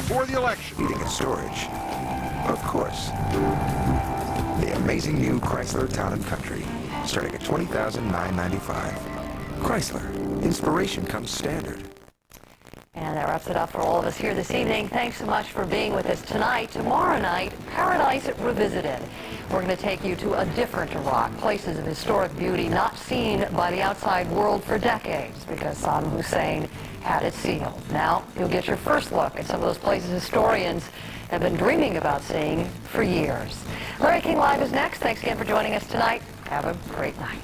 before the election. Heating and storage. Of course. The amazing new Chrysler Town & Country, starting at $20,995. Chrysler. Inspiration comes standard. And that wraps it up for all of us here this evening. Thanks so much for being with us tonight. Tomorrow night, Paradise Revisited. We're going to take you to a different Iraq, places of historic beauty not seen by the outside world for decades because Saddam Hussein had it sealed. Now, you'll get your first look at some of those places historians have been dreaming about seeing for years. Larry King Live is next. Thanks again for joining us tonight. Have a great night.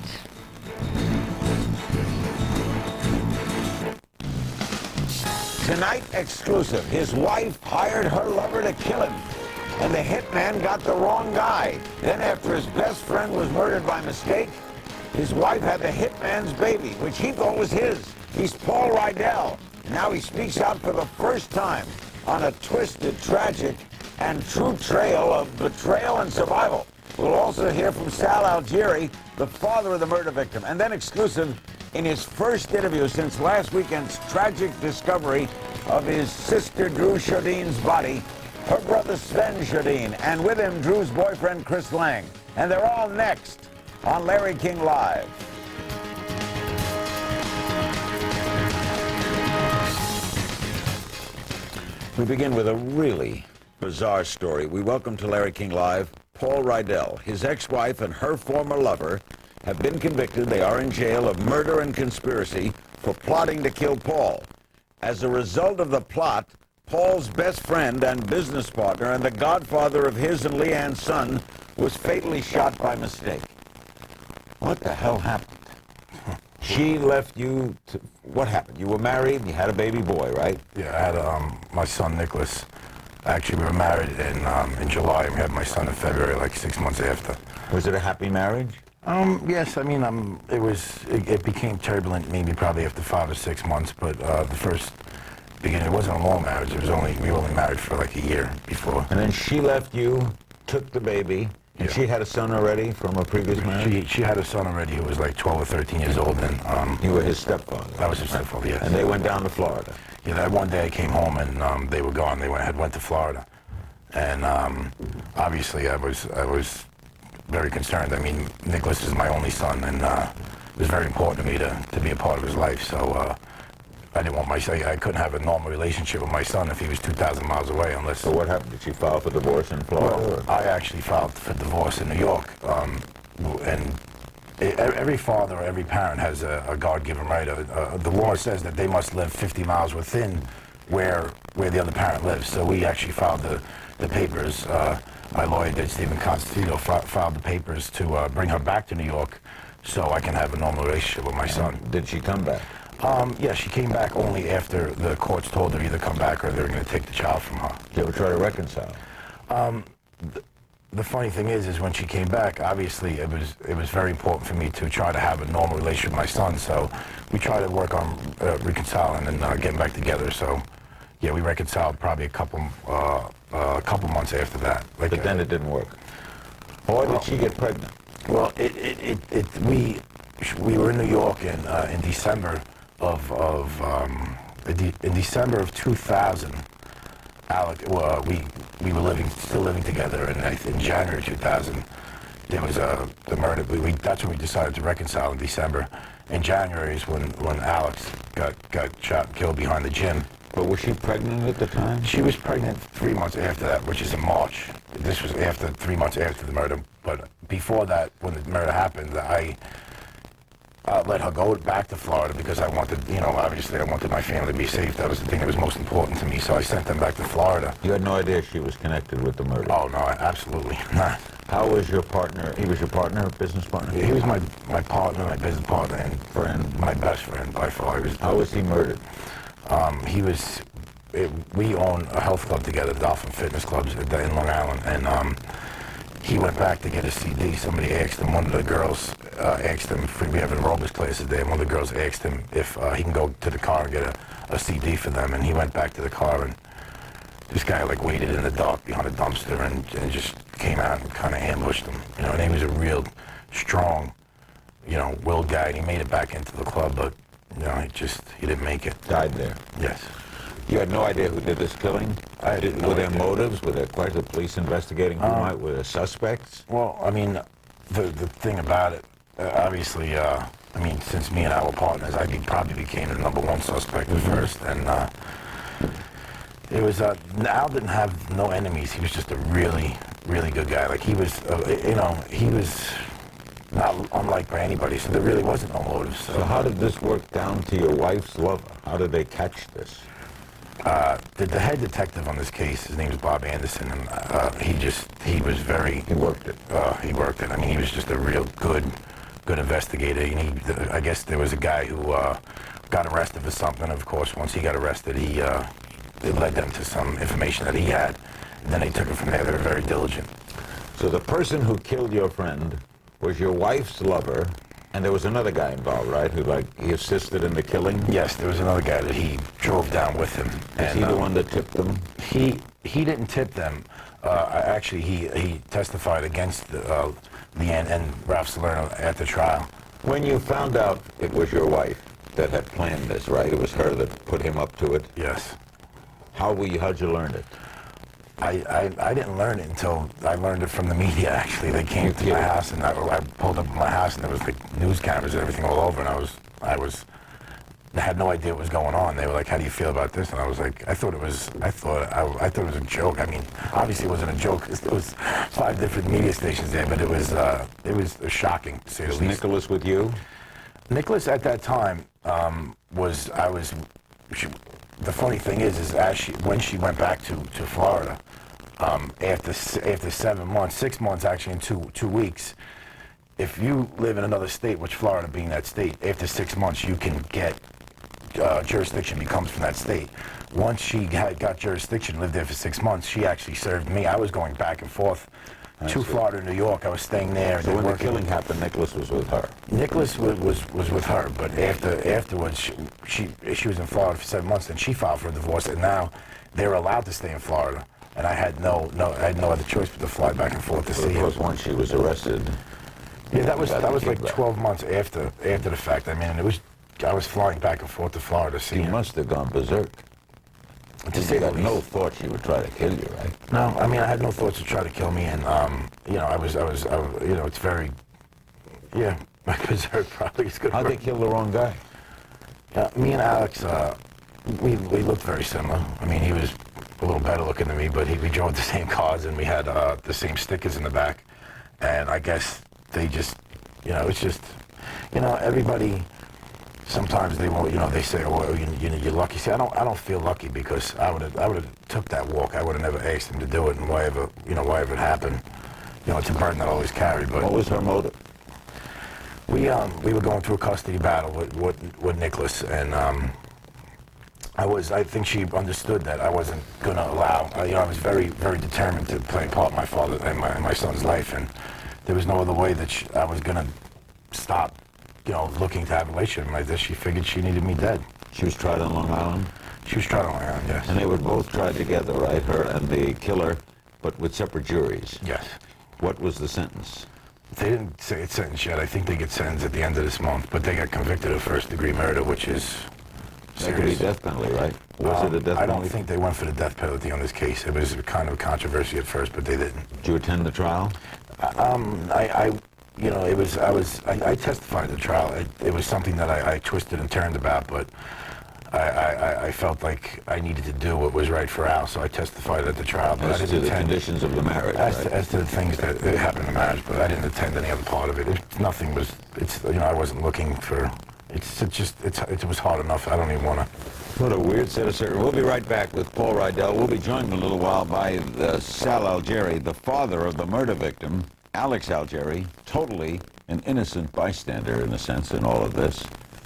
Tonight, exclusive. His wife hired her lover to kill him, and the hitman got the wrong guy. Then after his best friend was murdered by mistake, his wife had the hitman's baby, which he thought was his. He's Paul Riedel. Now he speaks out for the first time on a twisted, tragic, and true trail of betrayal and survival. We'll also hear from Sal Algieri, the father of the murder victim. And then exclusive, in his first interview since last weekend's tragic discovery of his sister Drew Chaudine's body, her brother Sven Chaudine, and with him Drew's boyfriend Chris Lang. And they're all next on Larry King Live. We begin with a really bizarre story. We welcome to Larry King Live Paul Riedel. His ex-wife and her former lover have been convicted. They are in jail of murder and conspiracy for plotting to kill Paul. As a result of the plot, Paul's best friend and business partner and the godfather of his and Leanne's son was fatally shot by mistake. What the hell happened? She left you to... What happened? You were married, you had a baby boy, right? Yeah, I had my son Nicholas. Actually, we were married in July, and we had my son in February, like 6 months after. Was it a happy marriage? Yes, I mean, it became turbulent maybe probably after 5 or 6 months, but the first beginning, it wasn't a long marriage. We were only married for like a year before. And then she left you, took the baby, and yeah. She had a son already from a previous marriage? She had a son already who was like 12 or 13 years old, and you were his stepfather? I was his stepfather, yes. And they went down to Florida? Yeah, that one day I came home and they were gone. They went to Florida, and obviously I was very concerned. I mean, Nicholas is my only son, and it was very important to me to be a part of his life. So I didn't want I couldn't have a normal relationship with my son if he was 2,000 miles away, unless. So what happened? Did she file for divorce in Florida? Well, I actually filed for divorce in New York, and every father or every parent has a God-given right. The law says that they must live 50 miles within where the other parent lives. So we actually filed the papers. My lawyer did, Stephen Constantino, filed the papers to bring her back to New York so I can have a normal relationship with my son. Did she come back? Yeah, she came back only after the courts told her either come back or they were going to take the child from her. Did you ever try to reconcile? The funny thing is when she came back, obviously it was very important for me to try to have a normal relationship with my son. So we tried to work on reconciling and getting back together. So yeah, we reconciled probably a couple months after that. But then it didn't work. Why did she get pregnant? Well, we were in New York in December in December of 2000. Alec, we were still living together, and in January 2000, there was the murder. That's when we decided to reconcile in December. In January is when Alex got shot and killed behind the gym. But was she pregnant at the time? She was pregnant 3 months after that, which is in March. This was 3 months after the murder. But before that, when the murder happened, I let her go back to Florida because I wanted, obviously I wanted my family to be safe. That was the thing that was most important to me. So I sent them back to Florida. You had no idea she was connected with the murder? Oh, no, absolutely not. How was your partner? He was your partner, business partner? He was my partner, my business partner, and friend, my best friend by far. How was he murdered? We own a health club together, Dolphin Fitness Clubs in Long Island, and he went back to get a CD. Somebody asked him, one of the girls asked him, we have an aerobics class today, and one of the girls asked him if he can go to the car and get a CD for them, and he went back to the car, and this guy waited in the dark behind a dumpster and just came out and kind of ambushed him, and he was a real strong, willed guy, and he made it back into the club, but he didn't make it. Died there? Yes. You had no idea who did this killing? I didn't know. Were there motives? Were there quite the police investigating who might? Were there suspects? Well, I mean, the thing about it, obviously, I mean, since me and I were partners, probably became the number one suspect at first, and it was Al didn't have no enemies. He was just a really, really good guy. Like he was, he was not unliked by anybody. So there really wasn't no motive. So how did this work down to your wife's lover? How did they catch this? The head detective on this case, his name is Bob Anderson, and he was very... He worked it. He worked it. I mean, he was just a real good investigator. And I guess there was a guy who got arrested for something. Of course, once he got arrested, it led them to some information that he had. And then they took it from there. They were very diligent. So the person who killed your friend was your wife's lover, and there was another guy involved, right? Who, he assisted in the killing? Yes, there was another guy that he drove down with him. Is he the one that tipped them? He didn't tip them. Actually, he testified against Leanne and Ralph Salerno at the trial. When you found out it was your wife that had planned this, right? It was her that put him up to it? Yes. How'd you learn it? I didn't learn it until I learned it from the media, actually. They came to my house, and I pulled up my house, and there was like news cameras and everything all over, and I had no idea what was going on. They were like, "How do you feel about this?" And I was like, I thought it was a joke. I mean, obviously it wasn't a joke. There was 5 different media stations there, but it was shocking, to say the least. Was Nicholas with you? Nicholas at that time the funny thing is when she went back to Florida, after 6 months actually, in two weeks, if you live in another state, which Florida being that state, after 6 months you can get jurisdiction becomes from that state. Once she got jurisdiction, lived there for 6 months, she actually served me. I was going back and forth to Florida and New York. I was staying there. So when the killing happened, Nicholas was with her? Nicholas was with her, but afterwards, she was in Florida for 7 months, and she filed for a divorce, and now they're allowed to stay in Florida. And I had no other choice but to fly back and forth to see her. Once she was arrested. Yeah, that was like 12 months after the fact. I mean, I was flying back and forth to Florida to see her. She must have gone berserk. You had no thought she would try to kill you, right? No, I mean, I had no thoughts to try to kill me, and it's very, berserk probably is good. How'd they kill the wrong guy? Me and Alex, we looked very similar. I mean, he was a little better looking than me, but we drove the same cars, and we had the same stickers in the back. And I guess they just, it's just, everybody. Sometimes they won't, they say, "Oh, you're lucky." See, I don't feel lucky because I would have took that walk. I would have never asked him to do it, and whatever it happened, it's a burden that I always carry. But what was her motive? We were going through a custody battle with Nicholas, and I think she understood that I wasn't going to allow. I was very, very determined to play a part in my father and my son's life, and there was no other way that I was going to stop. Looking to have a relationship like this. She figured she needed me dead. She was tried on Long Island? She was tried on Long Island, yes. And they were both tried together, right? Her and the killer, but with separate juries? Yes. What was the sentence? They didn't say it's sentenced yet. I think they get sentenced at the end of this month, but they got convicted of first-degree murder, which is serious. That could be death penalty, right? Was it a death penalty? I don't think they went for the death penalty on this case. It was kind of a controversy at first, but they didn't. Did you attend the trial? I testified at the trial. It was something that I twisted and turned about, but I felt like I needed to do what was right for Al, so I testified at the trial. But as to the conditions of the marriage, as to the things that happened in the marriage, but I didn't attend any other part of it. I wasn't looking for. It was hard enough. I don't even want to. What a weird set of circumstances. We'll be right back with Paul Riedel. We'll be joined in a little while by Sal Algieri, the father of the murder victim, Alex Algieri, totally an innocent bystander in a sense in all of this.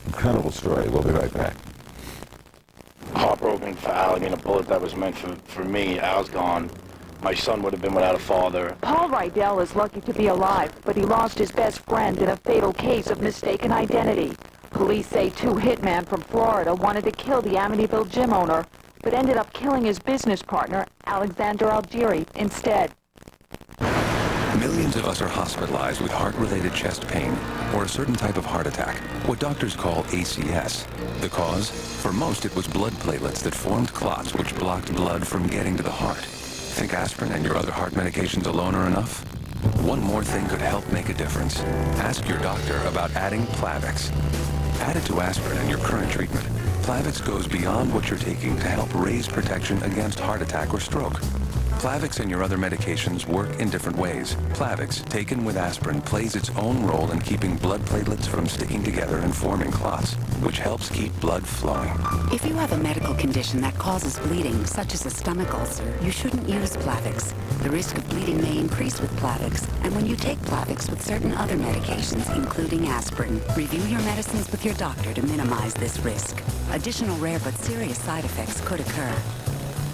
Incredible story. We'll be right back. Heartbroken for Al. I mean, a bullet that was meant for me. Al's gone. My son would have been without a father. Paul Riedel is lucky to be alive, but he lost his best friend in a fatal case of mistaken identity. Police say 2 hitmen from Florida wanted to kill the Amityville gym owner, but ended up killing his business partner, Alexander Algieri, instead. Millions of us are hospitalized with heart-related chest pain or a certain type of heart attack, what doctors call ACS. The cause? For most, it was blood platelets that formed clots which blocked blood from getting to the heart. Think aspirin and your other heart medications alone are enough? One more thing could help make a difference. Ask your doctor about adding Plavix. Added to aspirin and your current treatment, Plavix goes beyond what you're taking to help raise protection against heart attack or stroke. Plavix and your other medications work in different ways. Plavix, taken with aspirin, plays its own role in keeping blood platelets from sticking together and forming clots, which helps keep blood flowing. If you have a medical condition that causes bleeding, such as a stomach ulcer, you shouldn't use Plavix. The risk of bleeding may increase with Plavix, and when you take Plavix with certain other medications, including aspirin, review your medicines with your doctor to minimize this risk. Additional rare but serious side effects could occur.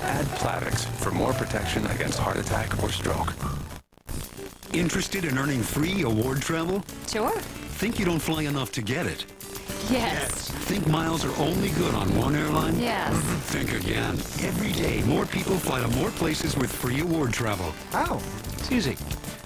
Add Plavix for more protection against heart attack or stroke. Interested in earning free award travel? Sure. Think you don't fly enough to get it? Yes. Think miles are only good on one airline? Yes. Think again. Every day, more people fly to more places with free award travel. How? It's easy.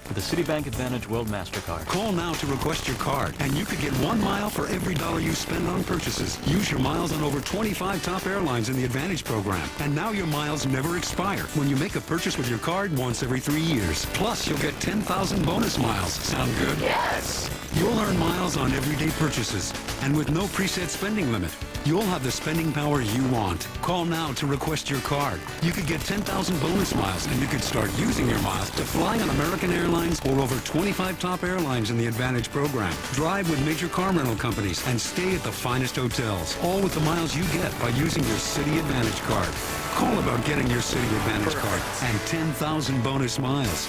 With the Citibank Advantage World MasterCard. Call now to request your card, and you could get 1 mile for every dollar you spend on purchases. Use your miles on over 25 top airlines in the Advantage program. And now your miles never expire when you make a purchase with your card once every 3 years. Plus, you'll get 10,000 bonus miles. Sound good? Yes. You'll earn miles on everyday purchases, and with no preset spending limit. You'll have the spending power you want. Call now to request your card. You could get 10,000 bonus miles, and you could start using your miles to fly on American Airlines or over 25 top airlines in the Advantage program. Drive with major car rental companies and stay at the finest hotels, all with the miles you get by using your Citi Advantage card. Call about getting your Citi Advantage card and 10,000 bonus miles.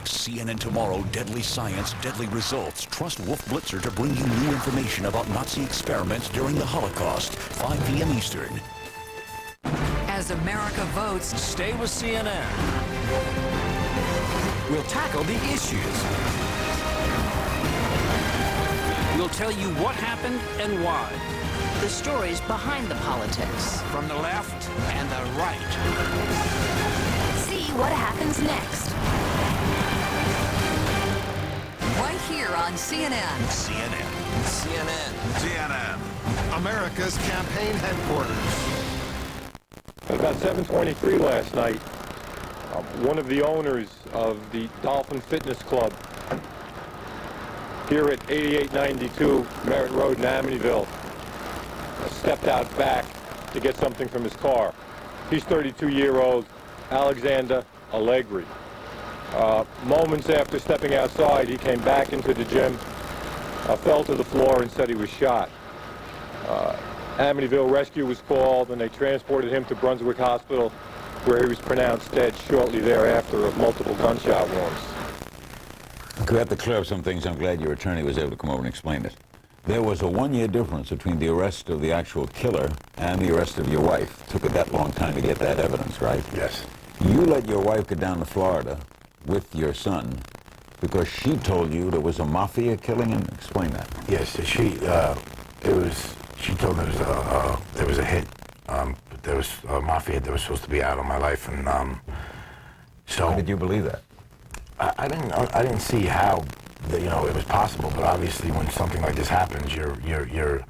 CNN Tomorrow, Deadly Science, Deadly Results. Trust Wolf Blitzer to bring you new information about Nazi experiments during the Holocaust. 5 p.m. Eastern. As America votes, stay with CNN. We'll tackle the issues. We'll tell you what happened and why. the stories behind the politics. From the left and the right. See what happens next. Right here on CNN. CNN. CNN. CNN. America's campaign headquarters. About 7:23 last night, one of the owners of the Dolphin Fitness Club here at 8892 Merritt Road in Amityville stepped out back to get something from his car. He's 32-year-old Alexander Allegri. Moments after stepping outside, he came back into the gym, fell to the floor and said he was shot. Amityville Rescue was called, and they transported him to Brunswick Hospital, where he was pronounced dead shortly thereafter of multiple gunshot wounds. We have to clear up some things. I'm glad your attorney was able to come over and explain it. There was a one-year difference between the arrest of the actual killer and the arrest of your wife. It took it that long time to get that evidence, right? Yes. You let your wife go down to Florida with your son because she told you there was a mafia killing him? Explain that. Yes, she told me there was a hit. There was a mafia that was supposed to be out on my life, and so. How did you believe that? I didn't see how, it was possible. But obviously, when something like this happens, you're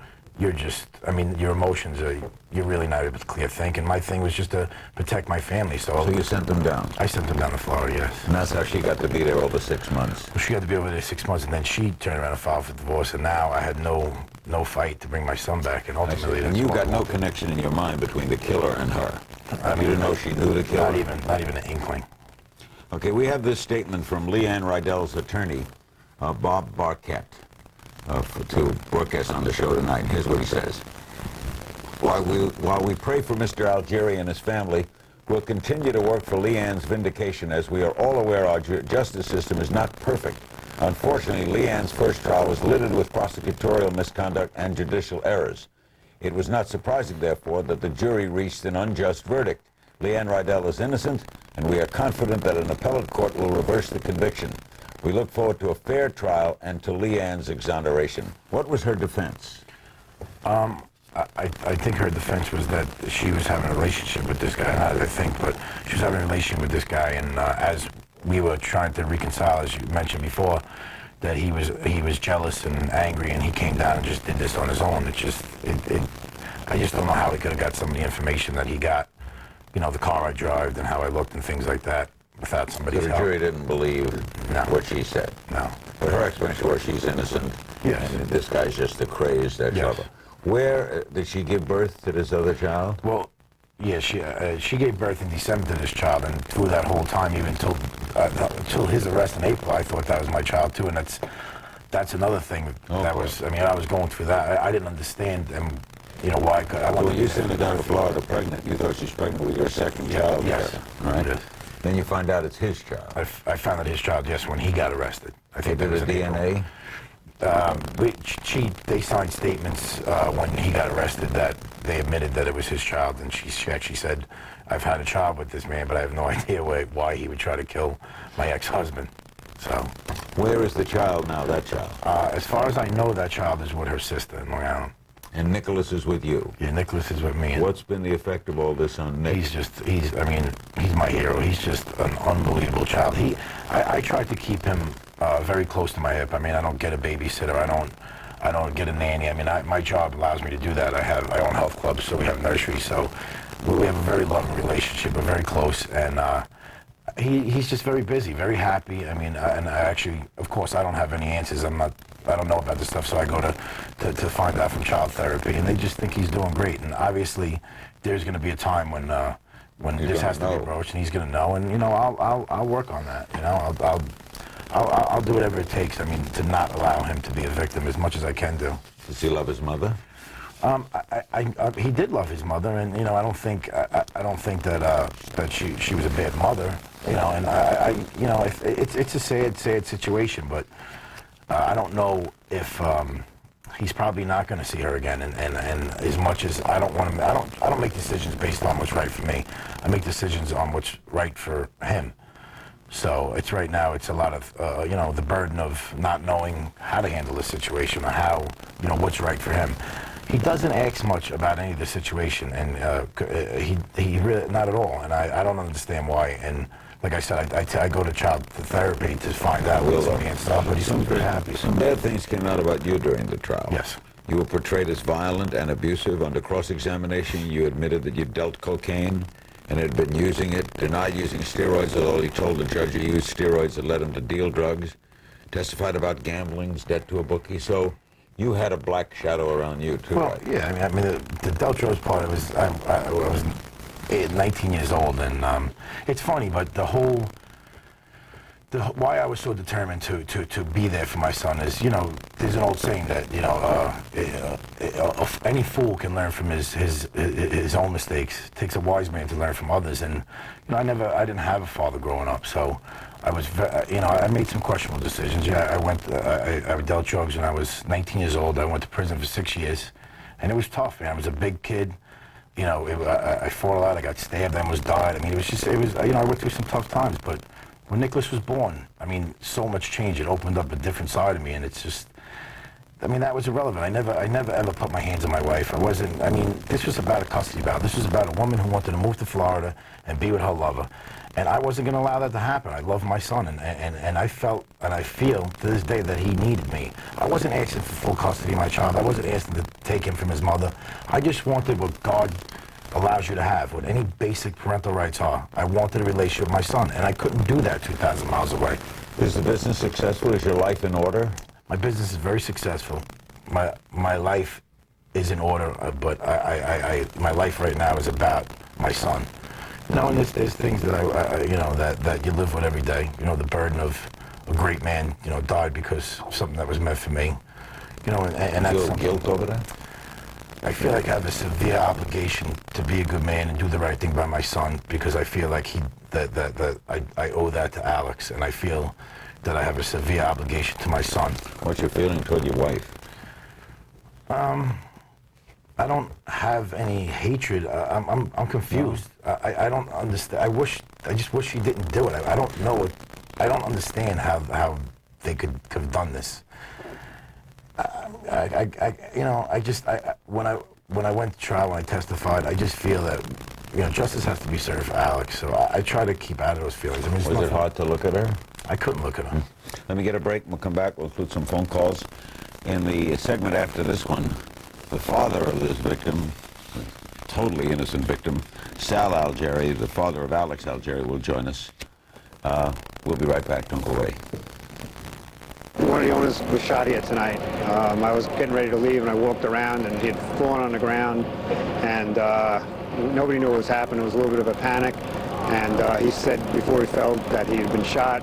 just. I mean, your emotions you're really not able to clear think. And my thing was just to protect my family. So you sent them down. I sent them down to Florida. Yes. And that's how she got to be there over 6 months. Well, she had to be over there 6 months, and then she turned around and filed for divorce. And now I had no fight to bring my son back, and ultimately. And you got no connection in your mind between the killer and her. You didn't know she knew the killer. Not even an inkling. Okay, we have this statement from Leanne Riedel's attorney, Bob Barquette, to broadcast on the show tonight. Here's what he says. While we pray for Mr. Algieri and his family, we'll continue to work for Leanne's vindication. As we are all aware, our justice system is not perfect. Unfortunately, Leanne's first trial was littered with prosecutorial misconduct and judicial errors. It was not surprising, therefore, that the jury reached an unjust verdict. Leanne Riedel is innocent, and we are confident that an appellate court will reverse the conviction. We look forward to a fair trial and to Leanne's exoneration. What was her defense? I think her defense was that she was having a relationship with this guy, not I think, but she was having a relationship with this guy, and as we were trying to reconcile, as you mentioned before, that he was jealous and angry, and he came down and just did this on his own. I just don't know how he could have got some of the information that he got, you know, the car I drove and how I looked and things like that, without somebody's So the help. jury didn't believe what she said? No. But her explanation was she's innocent. Yes. And this guy's just a crazed ex-lover. Where did she give birth to this other child? Well, yeah, she gave birth in December to this child, and through that whole time, even until his arrest in April, I thought that was my child too, and that's another thing that was. I mean, I was going through that. I didn't understand, and you know why. When you sent her down to Florida pregnant, you thought she's pregnant with your second child? Yes. Right. Yes. Then you find out it's his child. I found out his child, yes, when he got arrested. I think Did there was the an DNA? They signed statements when he got arrested that they admitted that it was his child, and she actually said, "I've had a child with this man, but I have no idea why he would try to kill my ex-husband." So, where is the child now? That child? As far as I know, that child is with her sister in Long Island. And Nicholas is with you? Yeah, Nicholas is with me. And what's been the effect of all this on Nick? He's my hero. He's just an unbelievable child. I tried to keep him very close to my hip. I mean, I don't get a babysitter. I don't get a nanny. I mean, my job allows me to do that. I own health clubs, so we have nurseries. So we have a very loving relationship. We're very close, and he's just very busy, very happy. I mean, and I actually, of course, I don't have any answers. I don't know about this stuff, so I go to find out from child therapy, and they just think he's doing great. And obviously, there's going to be a time when this has to be broached, and he's going to know. And you know, I'll work on that. You know, I'll do whatever it takes. I mean, to not allow him to be a victim as much as I can do. Does he love his mother? He did love his mother, and you know, I don't think that she was a bad mother. You know, and you know, it's a sad situation, but I don't know if he's probably not going to see her again. And as much as I don't want him, I don't make decisions based on what's right for me. I make decisions on what's right for him. So it's right now, it's a lot of, you know, the burden of not knowing how to handle the situation or how, you know, what's right for him. He doesn't ask much about any of the situation, and he really, not at all, and I don't understand why. And like I said, I go to child therapy to find out what's and stuff, but he seems very happy. Some bad things came out about you during the trial. Yes. You were portrayed as violent and abusive. Under cross-examination, you admitted that you dealt cocaine and had been using it, denied using steroids, although he told the judge he used steroids that led him to deal drugs, testified about gambling's debt to a bookie. So you had a black shadow around you, too, well, right? Yeah, I mean the dealt drugs part, I was 19 years old, and it's funny, but why I was so determined to be there for my son is, you know, there's an old saying that, you know, any fool can learn from his own mistakes. It takes a wise man to learn from others, and you know, I didn't have a father growing up, so I was, you know, I made some questionable decisions. Yeah, I dealt drugs when I was 19 years old. I went to prison for 6 years, and it was tough, man. I was a big kid. You know, I fought a lot. I got stabbed. I almost died. I mean, you know, I went through some tough times, but when Nicholas was born, I mean, so much changed. It opened up a different side of me, and it's just, I mean, that was irrelevant. I never ever put my hands on my wife. I mean, this was about a custody battle. This was about a woman who wanted to move to Florida and be with her lover, and I wasn't going to allow that to happen. I love my son, and I felt, and I feel to this day that he needed me. I wasn't asking for full custody of my child. I wasn't asking to take him from his mother. I just wanted what God allows you to have, what any basic parental rights are. I wanted a relationship with my son, and I couldn't do that 2,000 miles away. Is the business successful? Is your life in order? My business is very successful. My life is in order, but my life right now is about my son. You know, and there's things that you know, that you live with every day. You know, the burden of a great man, you know, died because of something that was meant for me. You know, and that's something. Guilt over that? I feel like I have a severe obligation to be a good man and do the right thing by my son, because I feel like I owe that to Alex, and I feel that I have a severe obligation to my son. What's your feeling toward your wife? I don't have any hatred. I'm confused. No. I don't understand. I just wish he didn't do it. I don't know what. I don't understand how they could have done this. You know, when I went to trial, when I testified, I just feel that justice has to be served for Alex. So I try to keep out of those feelings. I mean, Was it hard to look at her? I couldn't look at her. Let me get a break. We'll come back. We'll include some phone calls. In the segment after this one, the father of this victim, totally innocent victim, Sal Algeri, the father of Alex Algeri, will join us. We'll be right back. Don't go away. One of the owners was shot here tonight. I was getting ready to leave, and I walked around, and he had fallen on the ground, and nobody knew what was happening. It was a little bit of a panic, and he said before he fell that he had been shot.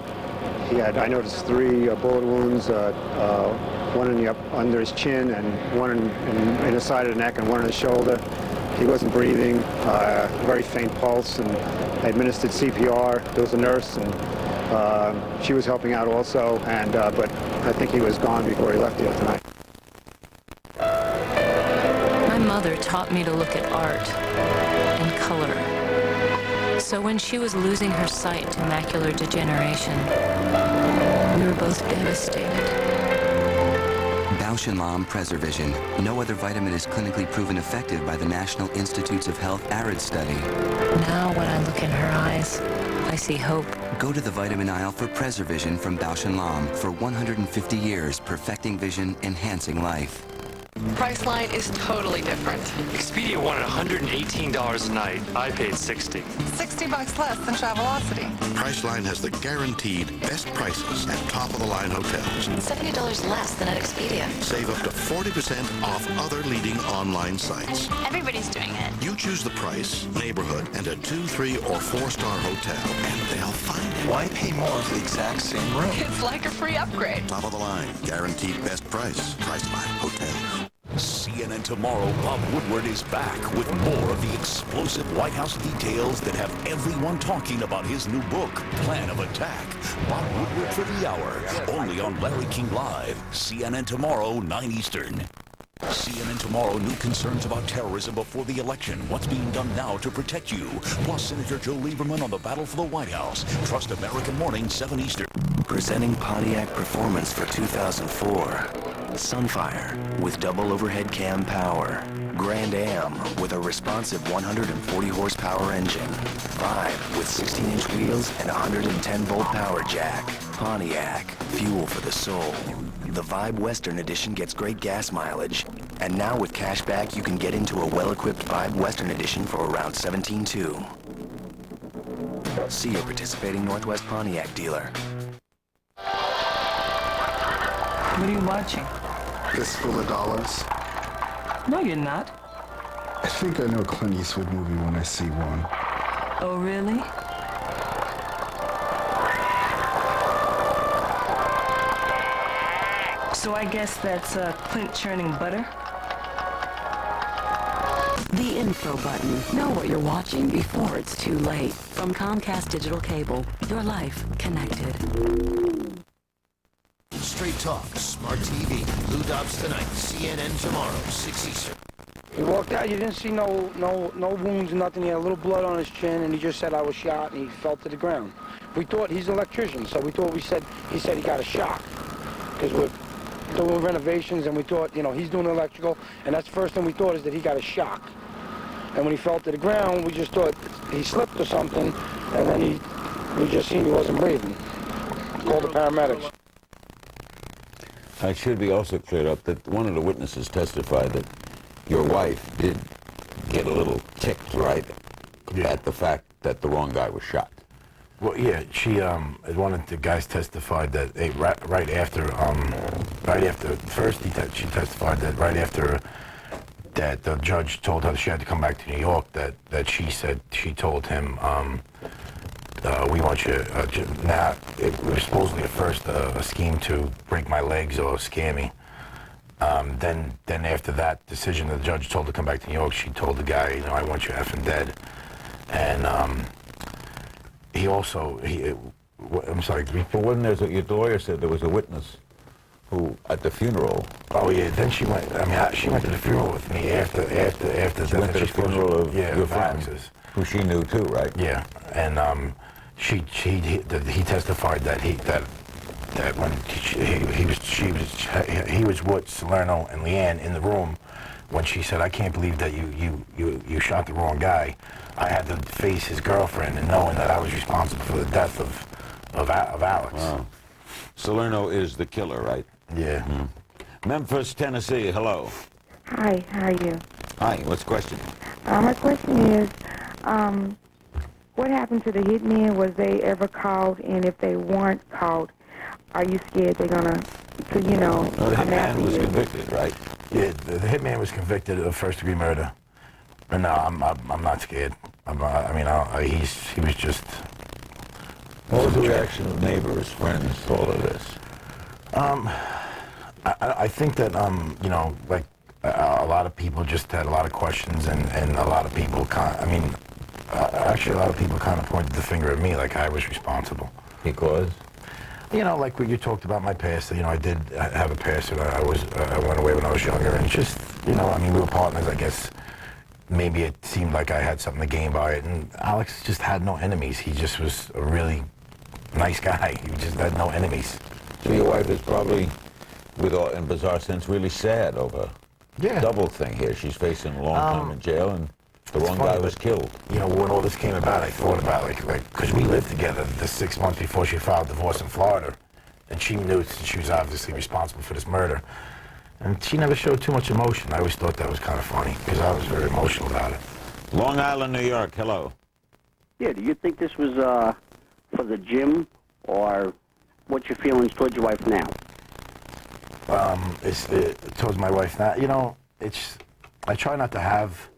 I noticed 3 bullet wounds, one in under his chin, and one in the side of the neck, and one in the shoulder. He wasn't breathing, very faint pulse, and I administered CPR. There was a nurse, and she was helping out also, and but I think he was gone before he left here tonight. My mother taught me to look at art and color. So when she was losing her sight to macular degeneration, we were both devastated. Bausch & Lomb Preservision. No other vitamin is clinically proven effective by the National Institutes of Health ARID study. Now when I look in her eyes, I see hope. Go to the vitamin aisle for Preservision from Bausch & Lomb. For 150 years, perfecting vision, enhancing life. Priceline is totally different. Expedia wanted $118 a night. I paid $60. $60 less than Travelocity. Priceline has the guaranteed best prices at top-of-the-line hotels. $70 less than at Expedia. Save up to 40% off other leading online sites. Everybody's doing it. You choose the price, neighborhood, and a 2, 3, or 4-star hotel, and they'll find it. Why pay more for the exact same room? It's like a free upgrade. Top of the line, guaranteed best price. Priceline Hotels. CNN Tomorrow, Bob Woodward is back with more of the explosive White House details that have everyone talking about his new book, Plan of Attack. Bob Woodward for the hour, only on Larry King Live. CNN Tomorrow, 9 Eastern. CNN Tomorrow, new concerns about terrorism before the election. What's being done now to protect you? Plus, Senator Joe Lieberman on the battle for the White House. Trust American Morning, 7 Eastern. Presenting Pontiac Performance for 2004. Sunfire with double overhead cam power. Grand Am with a responsive 140 horsepower engine. Vibe with 16-inch wheels and 110-volt power jack. Pontiac, fuel for the soul. The Vibe Western Edition gets great gas mileage. And now with cash back, you can get into a well-equipped Vibe Western Edition for around $17,200. See your participating Northwest Pontiac dealer. What are you watching? Fistful of Dollars. No, you're not. I think I know a Clint Eastwood movie when I see one. Oh, really? So I guess that's Clint churning butter? The info button. Know what you're watching before it's too late. From Comcast Digital Cable. Your life connected. Straight Talk, Smart TV, Lou Dobbs Tonight, CNN Tomorrow, 6 Eastern. He walked out, you didn't see no wounds, nothing. He had a little blood on his chin, and he just said, I was shot, and he fell to the ground. We thought he's an electrician, so he said he got a shock. Because we're doing renovations, and we thought, he's doing electrical, and that's the first thing we thought is that he got a shock. And when he fell to the ground, we just thought he slipped or something, and then we just seen he wasn't breathing. Called the paramedics. I should be also cleared up that one of the witnesses testified that your wife did get a little ticked, right, at the fact that the wrong guy was shot. Well, yeah, one of the guys testified that right after she testified that right after that the judge told her she had to come back to New York, that she told him, we want you, now, it was supposedly at first a scheme to break my legs or scare me. Then after that decision, the judge told her to come back to New York. She told the guy, I want you effing dead. And I'm sorry. But wasn't there, your lawyer said there was a witness who, at the funeral. Oh yeah, then she went to the funeral with me after She went to the funeral of your friend, who she knew too, right? Yeah, and he testified that when he was with Salerno and Leanne in the room when she said, I can't believe that you shot the wrong guy, I had to face his girlfriend and knowing that I was responsible for the death of Alex. Wow. Salerno is the killer, right? Yeah. Memphis, Tennessee, hello. Hi, how are you? Hi, what's the question? My question is, what happened to the hitmen? Was they ever caught? And if they weren't caught, are you scared they're gonna, you know, No, the hitman was convicted, right? Yeah, the hitman was convicted of first-degree murder. But no, I'm not scared. He was just. What was the reaction of neighbors, friends, to all of this? I think that you know, like a lot of people just had a lot of questions, and a lot of people actually a lot of people kind of pointed the finger at me, like I was responsible. Because? You know, like when you talked about my past, you know, I did have a past, and I went away when I was younger, and just, you know, I mean, we were partners, I guess. Maybe it seemed like I had something to gain by it, and Alex just had no enemies. He just was a really nice guy. He just had no enemies. So your wife is probably, in bizarre sense, really sad over double thing here. She's facing a long time in jail, and the wrong guy was killed. You know, when all this came about, I thought about like because we lived together the 6 months before she filed divorce in Florida, and she knew she was obviously responsible for this murder, and she never showed too much emotion. I always thought that was kind of funny because I was very emotional about it. Long Island, New York. Hello. Yeah. Do you think this was for the gym, or what's your feelings towards your wife now? Towards my wife now, you know, I try not to have.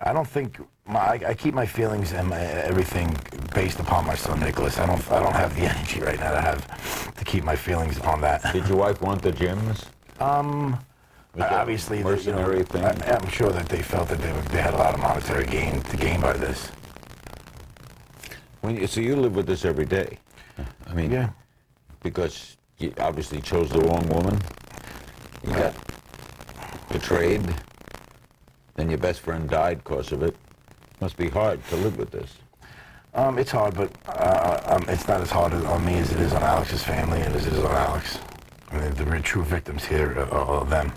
I don't think I keep my feelings and everything based upon my son Nicholas. I don't have the energy right now to keep my feelings on that. Did your wife want the gyms? Obviously, mercenary thing. I'm sure that they felt that they had a lot of monetary gain to gain by this. So you live with this every day? I mean, yeah. Because you obviously chose the wrong woman. You got betrayed. Then your best friend died because of it. Must be hard to live with this. It's hard, but it's not as hard on me as it is on Alex's family and as it is on Alex. I mean, the true victims here are them.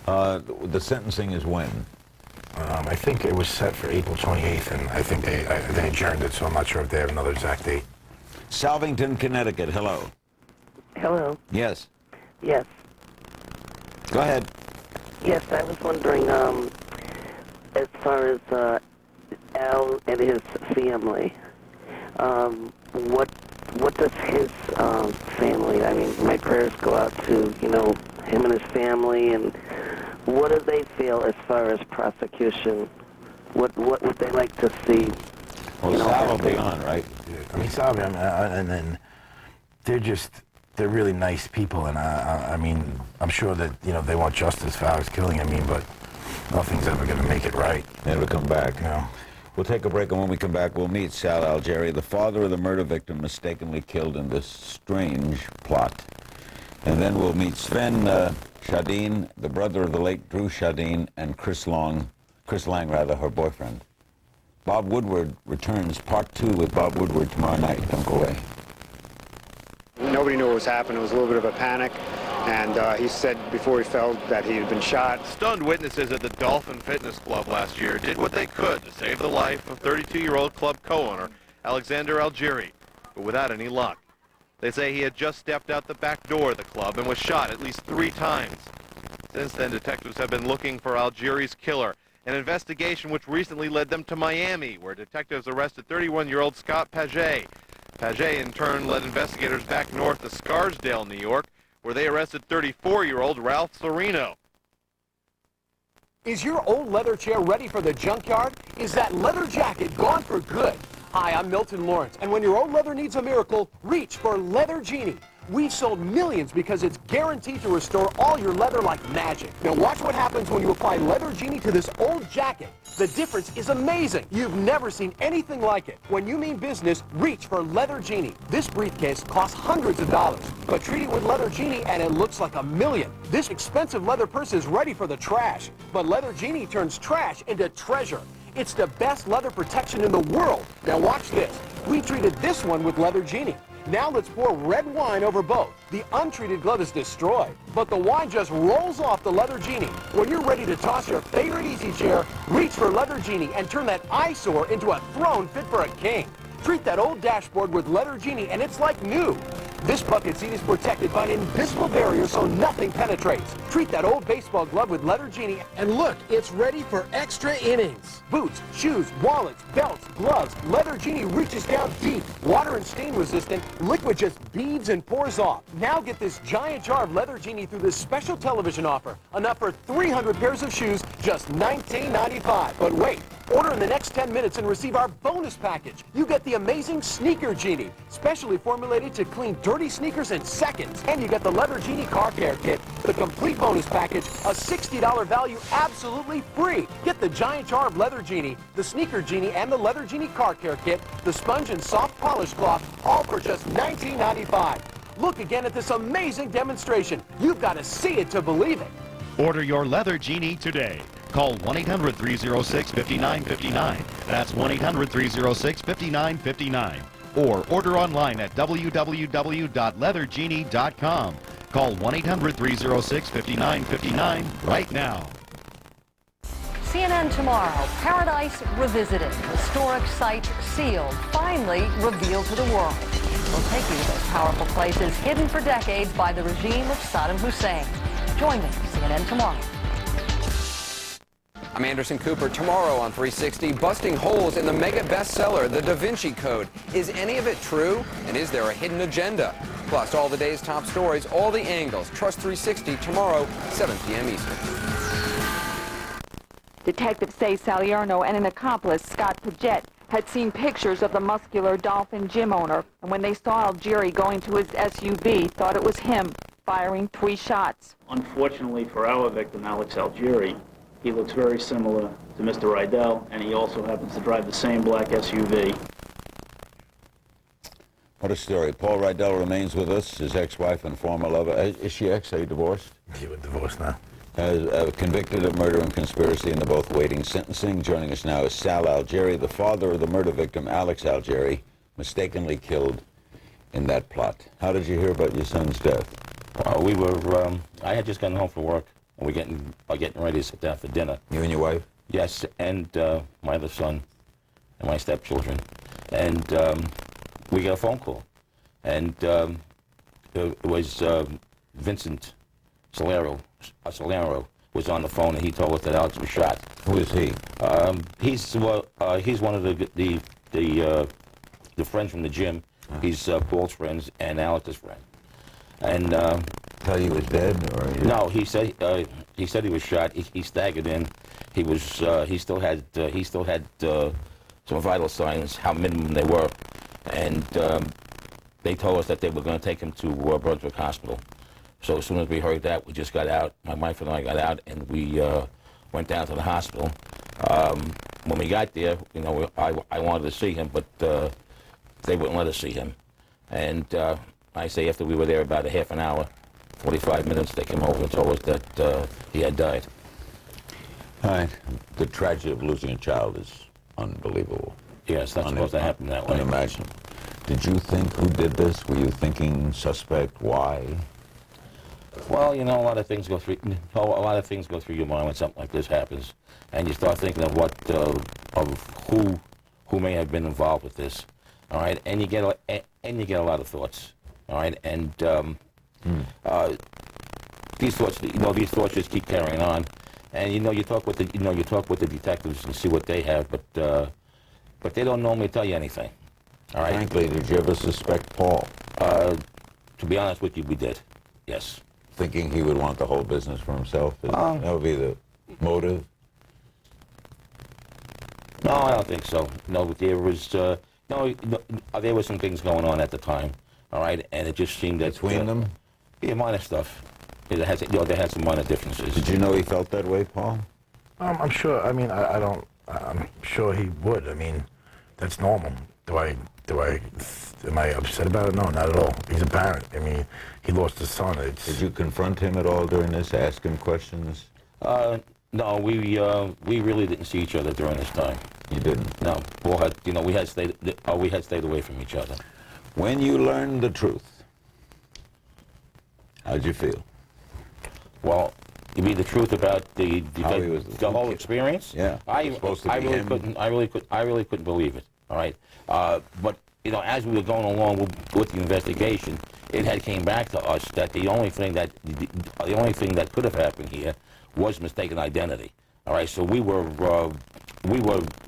The sentencing is when? I think it was set for April 28th, and I think they adjourned it, so I'm not sure if they have another exact date. Salvington, Connecticut. Hello. Hello. Yes. Yes. Go ahead. Yes, I was wondering, as far as Al and his family, what does his family? I mean, my prayers go out to him and his family, and what do they feel as far as prosecution? What would they like to see? Well, Sal will be on, right? I mean, Sal, and then they're really nice people, and I mean, I'm sure that they want justice for Alex killing. I mean, but nothing's ever going to make it right. Never come back. You know. We'll take a break, and when we come back, we'll meet Sal Algeri, the father of the murder victim mistakenly killed in this strange plot. And then we'll meet Sven Shadeen, the brother of the late Drew Shadeen, and Chris Lang, her boyfriend. Bob Woodward returns, part 2 with Bob Woodward tomorrow night. Don't go away. Nobody knew what was happening. It was a little bit of a panic. And he said before he fell that he had been shot. Stunned witnesses at the Dolphin Fitness Club last year did what they could to save the life of 32-year-old club co-owner Alexander Algeri, but without any luck. They say he had just stepped out the back door of the club and was shot at least 3 times. Since then, detectives have been looking for Algeri's killer, an investigation which recently led them to Miami, where detectives arrested 31-year-old Scott Paget. Paget, in turn, led investigators back north to Scarsdale, New York, where they arrested 34-year-old Ralph Serino. Is your old leather chair ready for the junkyard? Is that leather jacket gone for good? Hi, I'm Milton Lawrence, and when your old leather needs a miracle, reach for Leather Genie. We've sold millions because it's guaranteed to restore all your leather like magic. Now watch what happens when you apply Leather Genie to this old jacket. The difference is amazing. You've never seen anything like it. When you mean business, reach for Leather Genie. This briefcase costs hundreds of dollars, but treat it with Leather Genie and it looks like $1 million. This expensive leather purse is ready for the trash, but Leather Genie turns trash into treasure. It's the best leather protection in the world. Now watch this. We treated this one with Leather Genie. Now let's pour red wine over both. The untreated glove is destroyed, but the wine just rolls off the Leather Genie. When you're ready to toss your favorite easy chair, reach for Leather Genie and turn that eyesore into a throne fit for a king. Treat that old dashboard with Leather Genie and it's like new. This bucket seat is protected by an invisible barrier so nothing penetrates. Treat that old baseball glove with Leather Genie and look, it's ready for extra innings. Boots, shoes, wallets, belts, gloves, Leather Genie reaches down deep. Water and stain resistant, liquid just beads and pours off. Now get this giant jar of Leather Genie through this special television offer. Enough for 300 pairs of shoes, just $19.95. But wait. Order in the next 10 minutes and receive our bonus package. You get the amazing Sneaker Genie, specially formulated to clean dirty sneakers in seconds. And you get the Leather Genie Car Care Kit, the complete bonus package, a $60 value absolutely free. Get the giant jar of Leather Genie, the Sneaker Genie, and the Leather Genie Car Care Kit, the sponge and soft polish cloth, all for just $19.95. Look again at this amazing demonstration. You've got to see it to believe it. Order your Leather Genie today. Call 1-800-306-5959. That's 1-800-306-5959. Or order online at www.leathergenie.com. Call 1-800-306-5959 right now. CNN tomorrow, Paradise Revisited. Historic site sealed, finally revealed to the world. We'll take you to those powerful places hidden for decades by the regime of Saddam Hussein. Join me, CNN tomorrow. I'm Anderson Cooper. Tomorrow on 360, busting holes in the mega bestseller, The Da Vinci Code. Is any of it true? And is there a hidden agenda? Plus, all the day's top stories, all the angles. Trust 360 tomorrow, 7 p.m. Eastern. Detectives say Salerno and an accomplice, Scott Paget, had seen pictures of the muscular Dolphin gym owner, and when they saw Algieri going to his SUV, thought it was him, firing 3 shots. Unfortunately for our victim, Alex Algieri, he looks very similar to Mr. Riedel, and he also happens to drive the same black SUV. What a story. Paul Riedel remains with us, his ex-wife and former lover. Is she ex? Are you divorced? Yeah, we're divorced now. Convicted of murder and conspiracy, and they're both waiting sentencing. Joining us now is Sal Algieri, the father of the murder victim, Alex Algieri, mistakenly killed in that plot. How did you hear about your son's death? I had just gotten home from work, and we're getting ready to sit down for dinner. You and your wife? Yes, and my other son and my stepchildren. And we got a phone call. And it was Vincent Salerno was on the phone, and he told us that Alex was shot. Who is he? He's one of the friends from the gym. He's Paul's friends and Alex's friend. And tell you he was dead, or no? He said he was shot. He staggered in. He still had some vital signs, how minimum they were, and they told us that they were going to take him to Brunswick Hospital. So as soon as we heard that, we just got out. My wife and I got out, and we went down to the hospital. When we got there, I wanted to see him, but they wouldn't let us see him. And I say after we were there about a half an hour, 45 minutes, they came over and told us that he had died. All right. The tragedy of losing a child is unbelievable. Yes, that's supposed to happen that way. Unimaginable. Did you think who did this? Were you thinking suspect? Why? Well, a lot of things go through. A lot of things go through your mind when something like this happens, and you start thinking of who may have been involved with this. All right, and you get a lot of thoughts. All right, and these thoughts just keep carrying on, and you talk with the detectives and see what they have, but they don't normally tell you anything. All right. Frankly, did you ever suspect Paul? To be honest with you, we did. Yes. Thinking he would want the whole business for himself? That would be the motive? No, I don't think so. No, there was there were some things going on at the time. All right, and it just seemed that between them, yeah, minor stuff. They had some minor differences. Did you know he felt that way, Paul? I'm sure. I mean, I'm sure he would. I mean, that's normal. Am I upset about it? No, not at all. He's a parent. I mean, he lost his son. Did you confront him at all during this? Ask him questions? No, we really didn't see each other during this time. You didn't? No. Paul had, we had stayed away from each other. When you learned the truth, how'd you feel? Well, you mean the truth about the whole experience? Yeah. I really couldn't believe it. All right, but you know, as we were going along with the investigation, it had came back to us that the only thing that could have happened here was mistaken identity. All right, so we were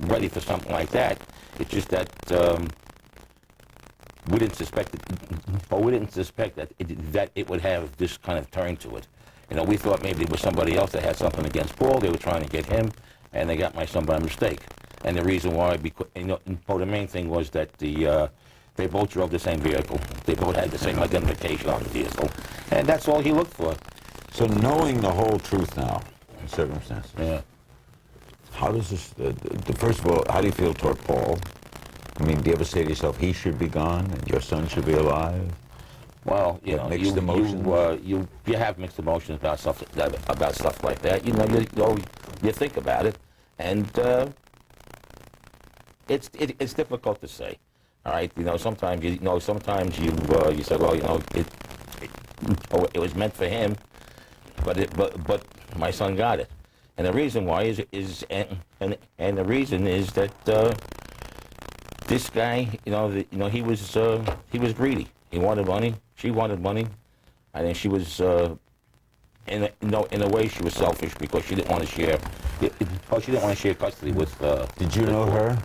ready for something like that. It's just that we didn't suspect it, or we didn't suspect that it would have this kind of turn to it. You know, we thought maybe it was somebody else that had something against Paul. They were trying to get him, and they got my son by mistake. And the reason why, because the main thing was that they both drove the same vehicle. They both had the same identification on the vehicle, and that's all he looked for. So knowing the whole truth now, in circumstances. Yeah. How does this? First of all, how do you feel toward Paul? I mean, do you ever say to yourself, he should be gone and your son should be alive? Well, you know, mixed emotions. You have mixed emotions about stuff like that. You know, you think about it, and it's difficult to say. All right, you know, sometimes you say, well, you know, it was meant for him, but my son got it, and the reason why is the reason is that this guy, he was greedy. He wanted money. She wanted money. I think she was, in a way, she was selfish because she didn't want to share. She didn't want to share custody with. Did you know her?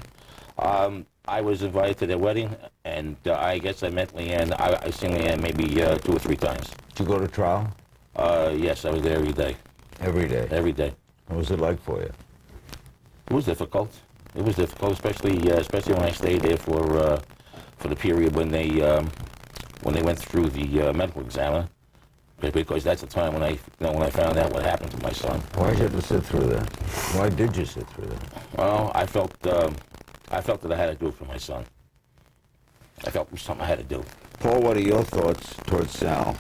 I was invited to their wedding, and I guess I met Leanne. I seen Leanne maybe 2 or 3 times. Did you go to trial? Yes, I was there every day. Every day? Every day. What was it like for you? It was difficult. It was difficult, especially when I stayed there for the period when they went through the medical examiner, because that's the time when I found out what happened to my son. Why did you have to sit through that? Why did you sit through that? Well, I felt that I had to do it for my son. I felt it was something I had to do. Paul, what are your thoughts towards Sal?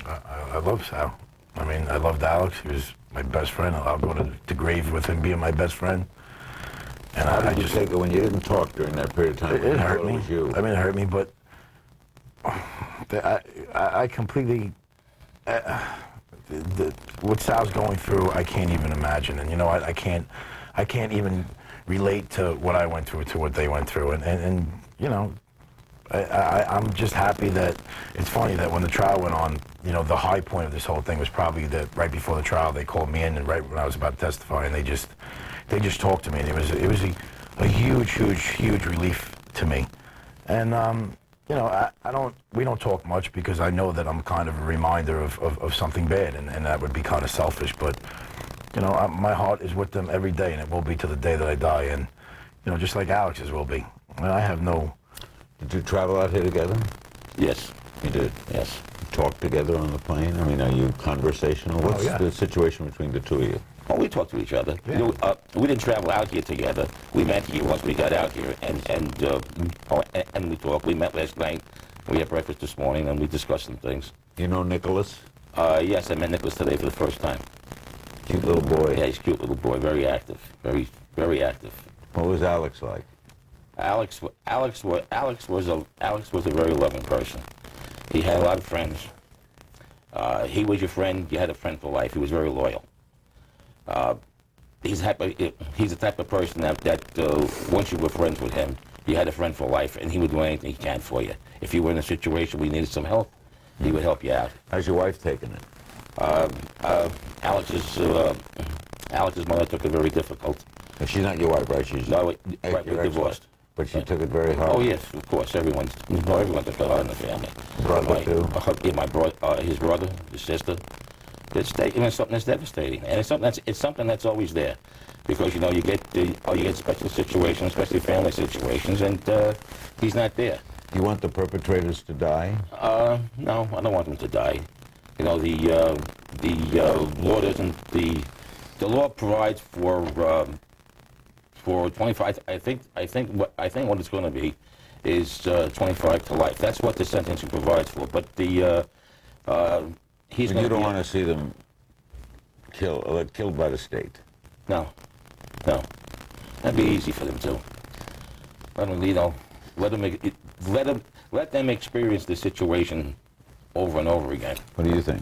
I love Sal. I mean, I loved Alex. He was my best friend. I'll go to the grave with him being my best friend. And how did you take it when you didn't talk during that period of time? It hurt me. It was you? I mean, it hurt me, but I completely... what Sal's going through, I can't even imagine. And, you know, I can't even relate to what I went through to what they went through. And you know, I'm just happy that... It's funny that when the trial went on, you know, the high point of this whole thing was probably that right before the trial, they called me in, and right when I was about to testify, and they just talked to me, and it was a huge relief to me. And you know, we don't talk much because I know that I'm kind of a reminder of something bad, and that would be kind of selfish. But you know, my heart is with them every day, and it will be to the day that I die. And you know, just like Alex's will be. I mean, I have no... Did you travel out here together? Yes. You did? Yes. Talk together on the plane? I mean, are you conversational? What's the situation between the two of you? Well, we talked to each other. Yeah. You know, we didn't travel out here together. We met here once we got out here, and we talked. We met last night. We had breakfast this morning, and we discussed some things. You know Nicholas? Yes, I met Nicholas today for the first time. Cute little boy. Yeah, he's a cute little boy. Very active. Very active. What was Alex like? Alex was a very loving person. He had a lot of friends. He was your friend. You had a friend for life. He was very loyal. He's the type of person that once you were friends with him, you had a friend for life, and he would do anything he can for you. If you were in a situation where you needed some help, he would help you out. How's your wife taking it? Alex's mother took it very difficult. And she's not your wife, right? She's we're divorced. But she took it very hard. Oh yes, of course. Everyone took it hard in the family. Brother too. My brother, his brother, his sister. It's something that's devastating, and it's something that's always there, because you know you get special situations, especially family situations, and he's not there. You want the perpetrators to die? No, I don't want them to die. You know, the law doesn't. The law provides for 25. I think what it's going to be is 25 to life. That's what the sentencing provides for. But he's. And you don't want to see them killed by the state? No. That'd be easy for them too. Let them, Let them experience the situation over and over again. What do you think?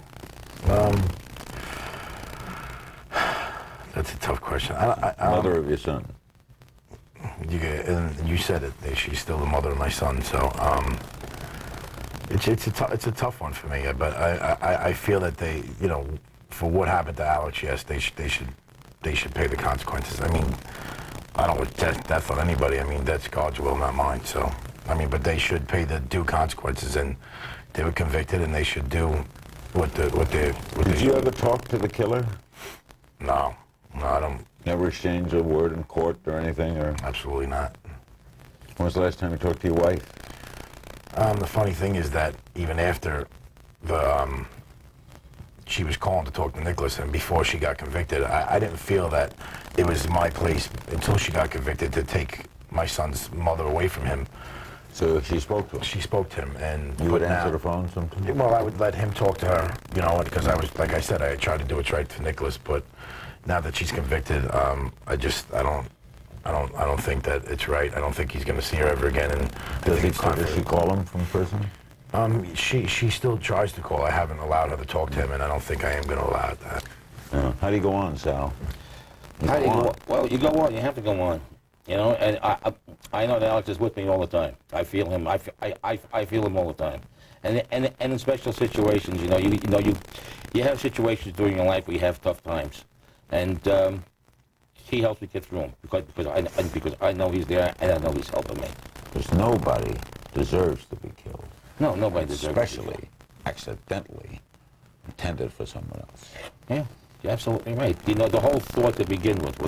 That's a tough question. Mother of your son. You said it. She's still the mother of my son. So it's a tough one for me. But I feel that they, you know, for what happened to Alex, yes, they should pay the consequences. I mean, I don't wish death on anybody. I mean, that's God's will, not mine. So I mean, but they should pay the due consequences, and they were convicted, and they should do what they. Did you ever talk to the killer? No, I don't. Never exchange a word in court or anything, or? Absolutely not. When was the last time you talked to your wife? The funny thing is that even after she was calling to talk to Nicholas, and before she got convicted, I didn't feel that it was my place until she got convicted to take my son's mother away from him. So she spoke to him? She spoke to him, and you would answer the phone sometimes? Well, I would let him talk to her, you know, because I was, like I said, I tried to do what's right for Nicholas, but now that she's convicted, I don't think that it's right. I don't think he's going to see her ever again. And Does she call him from prison? She still tries to call. I haven't allowed her to talk to him, and I don't think I am going to allow that. How do you go on, Sal? Well, you go on. You have to go on. You know, and I know that Alex is with me all the time. I feel him. I feel him all the time. And in special situations, you have situations during your life where you have tough times, and he helps me get through them because I know he's there and I know he's helping me. Because nobody deserves to be killed. No, nobody deserves Especially, to be killed. accidentally intended for someone else. Yeah, you're absolutely right. You know, the whole thought to begin with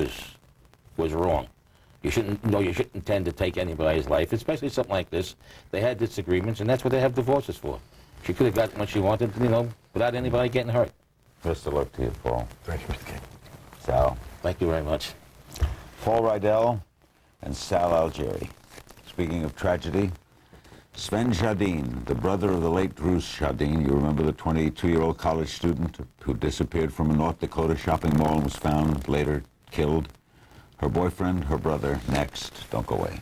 was wrong. You shouldn't intend to take anybody's life, especially something like this. They had disagreements, and that's what they have divorces for. She could have gotten what she wanted, without anybody getting hurt. Best of luck to you, Paul. Thank you, Mr. King. Sal. Thank you very much. Paul Riedel and Sal Algieri. Speaking of tragedy, Sven Jardine, the brother of the late Bruce Jardine, you remember the 22-year-old college student who disappeared from a North Dakota shopping mall and was found later killed? Her boyfriend, her brother, next. Don't go away.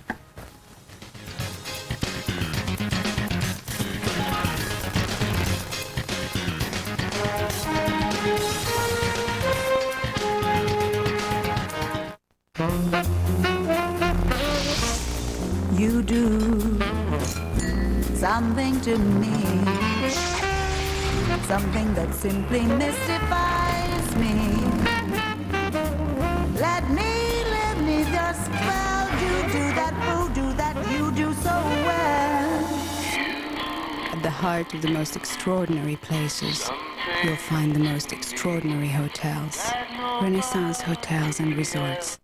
You do something to me, something that simply mystifies me. Let me live neath your spell. You do that voodoo that you do so well. At the heart of the most extraordinary places, you'll find the most extraordinary hotels, Renaissance hotels and resorts.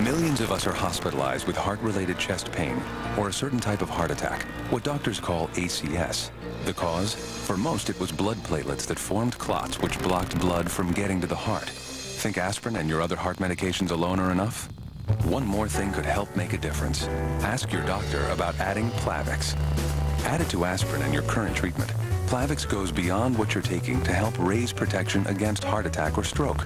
Millions of us are hospitalized with heart-related chest pain or a certain type of heart attack, what doctors call ACS. The cause? For most, it was blood platelets that formed clots which blocked blood from getting to the heart. Think aspirin and your other heart medications alone are enough? One more thing could help make a difference. Ask your doctor about adding Plavix. Add it to aspirin and your current treatment. Plavix goes beyond what you're taking to help raise protection against heart attack or stroke.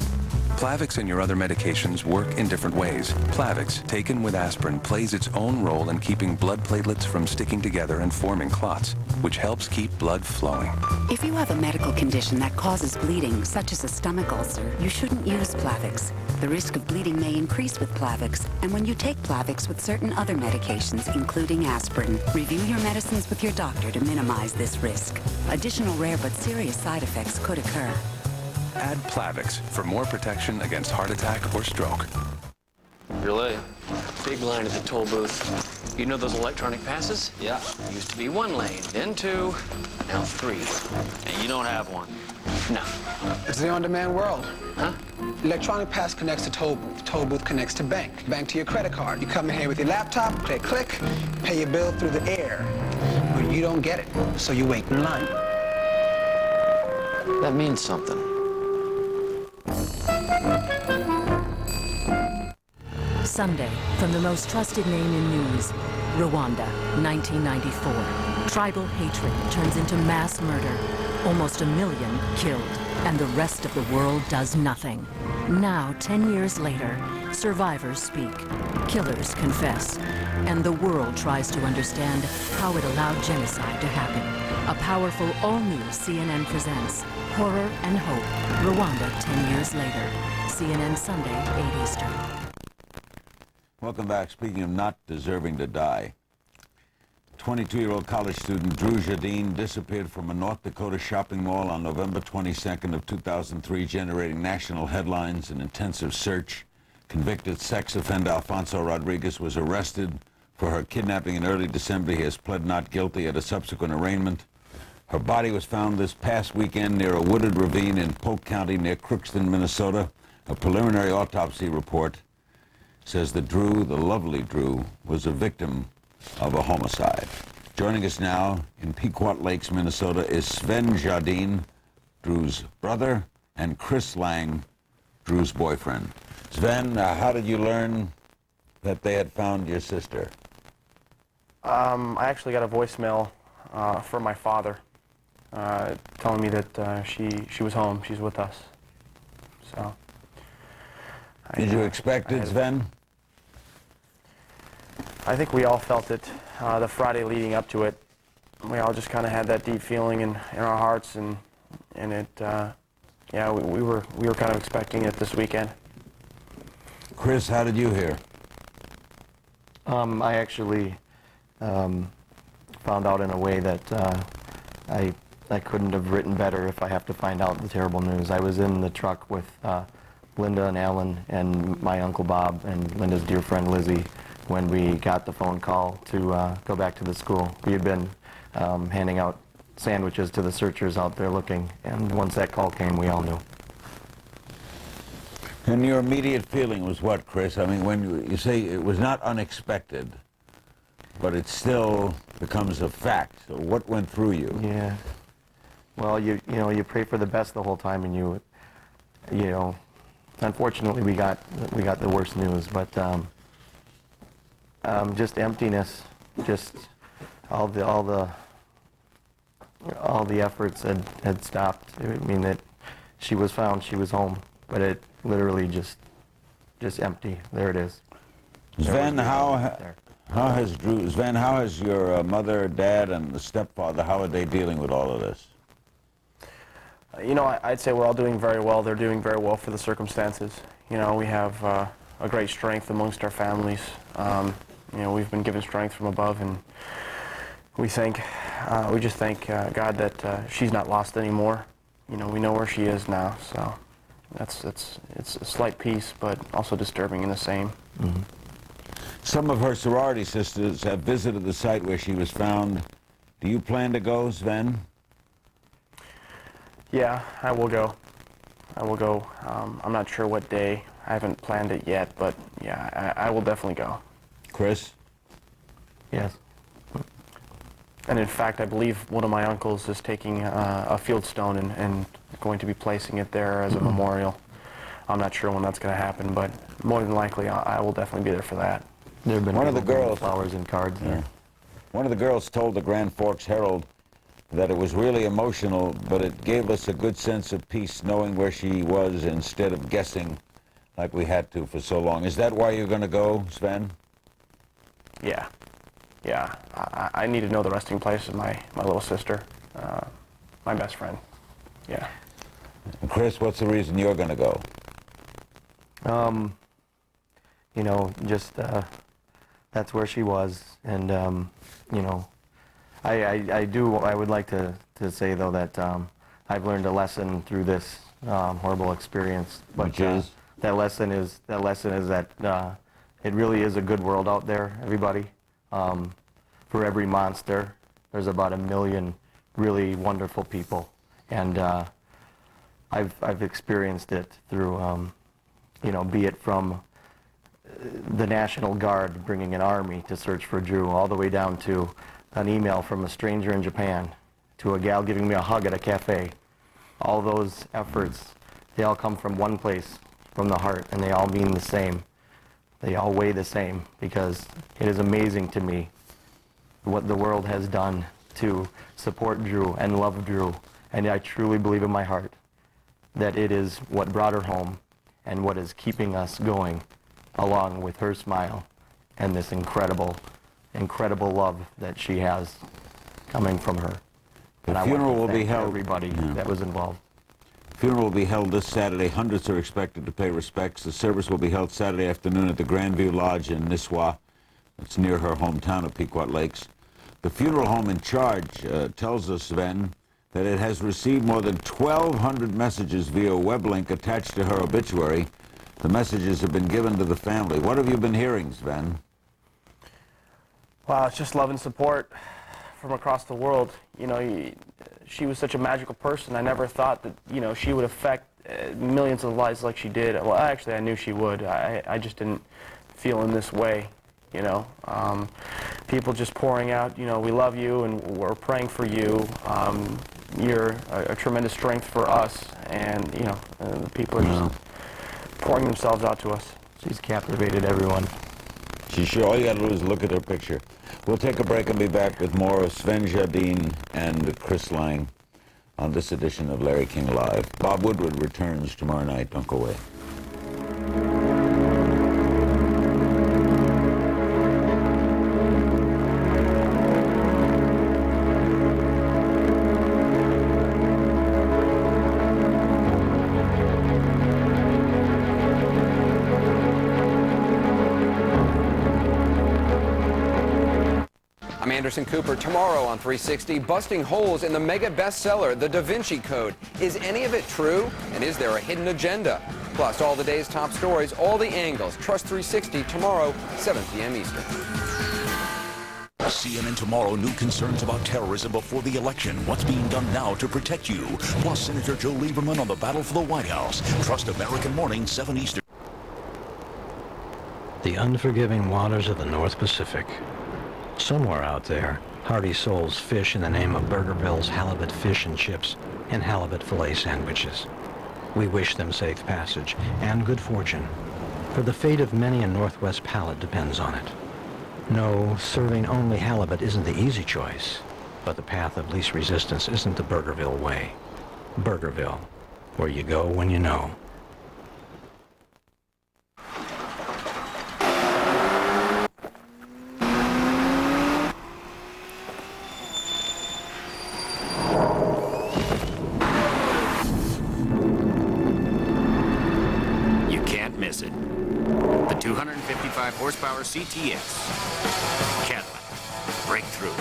Plavix and your other medications work in different ways. Plavix, taken with aspirin, plays its own role in keeping blood platelets from sticking together and forming clots, which helps keep blood flowing. If you have a medical condition that causes bleeding, such as a stomach ulcer, you shouldn't use Plavix. The risk of bleeding may increase with Plavix, and when you take Plavix with certain other medications, including aspirin, review your medicines with your doctor to minimize this risk. Additional rare but serious side effects could occur. Add Plavix for more protection against heart attack or stroke. You're late. Big line at the toll booth. You know those electronic passes? Yeah. Used to be 1 lane, then 2, now 3. And you don't have one? No. It's the on-demand world. Huh? Electronic pass connects to toll booth. Toll booth connects to bank. Bank to your credit card. You come in here with your laptop, click, pay your bill through the air. But you don't get it, so you wait in line. That means something. Sunday, from the most trusted name in news, Rwanda, 1994. Tribal hatred turns into mass murder. Almost 1 million killed, and the rest of the world does nothing. Now, 10 years later, survivors speak. Killers confess, and the world tries to understand how it allowed genocide to happen. A powerful all-new CNN presents Horror and Hope, Rwanda 10 years later. CNN Sunday, 8 Eastern. Welcome back. Speaking of not deserving to die, 22-year-old college student Drew Jardine disappeared from a North Dakota shopping mall on November 22nd of 2003, generating national headlines. An intensive search. Convicted sex offender Alfonso Rodriguez was arrested for her kidnapping in early December. He has pled not guilty at a subsequent arraignment. Her body was found this past weekend near a wooded ravine in Polk County near Crookston, Minnesota. A preliminary autopsy report says that Drew, the lovely Drew, was a victim of a homicide. Joining us now in Pequot Lakes, Minnesota, is Sven Jardine, Drew's brother, and Chris Lang, Drew's boyfriend. Sven, how did you learn that they had found your sister? I actually got a voicemail from my father telling me that she was home. She's with us. So. Did you expect it, Sven? I think we all felt it the Friday leading up to it. We all just kind of had that deep feeling in our hearts, and it, yeah, we were kind of expecting it this weekend. Chris, how did you hear? I actually found out in a way that I couldn't have written better if I have to find out the terrible news. I was in the truck with Linda and Alan and my Uncle Bob and Linda's dear friend Lizzie when we got the phone call to go back to the school. We had been handing out sandwiches to the searchers out there looking, and once that call came, we all knew. And your immediate feeling was what, Chris? I mean, when you say it was not unexpected, but it still becomes a fact. So what went through you? Yeah. Well, you know, you pray for the best the whole time, and you know, unfortunately we got the worst news, but just emptiness, just all the efforts had stopped. I mean, that she was found, she was home, but it literally just empty. There it is. Sven, how has your mother, dad, and the stepfather, how are they dealing with all of this? You know, I'd say we're all doing very well. They're doing very well for the circumstances. You know, we have a great strength amongst our families. You know, we've been given strength from above, and we just thank God that she's not lost anymore. You know, we know where she is now, so it's a slight peace, but also disturbing in the same. Mm-hmm. Some of her sorority sisters have visited the site where she was found. Do you plan to go, Sven? Yeah, I will go. I will go. I'm not sure what day. I haven't planned it yet, but yeah, I will definitely go. Chris? Yes. And in fact, I believe one of my uncles is taking a field stone and going to be placing it there as a memorial. I'm not sure when that's going to happen, but more than likely, I will definitely be there for that. There have been one of the girls flowers and cards there. One of the girls told the Grand Forks Herald that it was really emotional, but it gave us a good sense of peace knowing where she was instead of guessing like we had to for so long. Is that why you're going to go, Sven? Yeah. Yeah. I need to know the resting place of my little sister, my best friend. Yeah. And Chris, what's the reason you're going to go? You know, just that's where she was, and you know, I would like to say though that I've learned a lesson through this horrible experience. But which is? That lesson is that it really is a good world out there, everybody. For every monster, there's about 1 million really wonderful people, and I've experienced it through, you know, be it from the National Guard bringing an army to search for Drew, all the way down to an email from a stranger in Japan, to a gal giving me a hug at a cafe. All those efforts, they all come from one place, from the heart, and they all mean the same. They all weigh the same, because it is amazing to me what the world has done to support Drew and love Drew. And I truly believe in my heart that it is what brought her home and what is keeping us going, along with her smile and this incredible love that she has coming from her. And I want funeral to will be thank held. everybody that was involved. Funeral will be held this Saturday. Hundreds are expected to pay respects. The service will be held Saturday afternoon at the Grandview Lodge in Nisswa. It's near her hometown of Pequot Lakes. The funeral home in charge tells us, Sven, that it has received more than 1,200 messages via web link attached to her obituary. The messages have been given to the family. What have you been hearing, Sven? Wow, it's just love and support from across the world. You know, she was such a magical person. I never thought that, you know, she would affect millions of lives like she did. Well, actually, I knew she would. I just didn't feel in this way, you know. People just pouring out, you know, we love you and we're praying for you. You're a tremendous strength for us. And, you know, the people are just pouring themselves out to us. She's captivated everyone. She sure, all you gotta do is look at her picture. We'll take a break and be back with more of Sven Jardine and Chris Lang on this edition of Larry King Live. Bob Woodward returns tomorrow night. Don't go away. I'm Anderson Cooper. Tomorrow on 360, busting holes in the mega bestseller, The Da Vinci Code. Is any of it true? And is there a hidden agenda? Plus, all the day's top stories, all the angles. Trust 360 tomorrow, 7 p.m. Eastern. CNN Tomorrow, new concerns about terrorism before the election. What's being done now to protect you? Plus, Senator Joe Lieberman on the battle for the White House. Trust American Morning, 7 Eastern. The unforgiving waters of the North Pacific. Somewhere out there, hearty souls fish in the name of Burger Bill's halibut fish and chips and halibut fillet sandwiches. We wish them safe passage and good fortune, for the fate of many a Northwest palate depends on it. No, serving only halibut isn't the easy choice, but the path of least resistance isn't the Burgerville way. Burgerville, where you go when you know. Miss it. The 255 horsepower CTX Cadillac Breakthrough.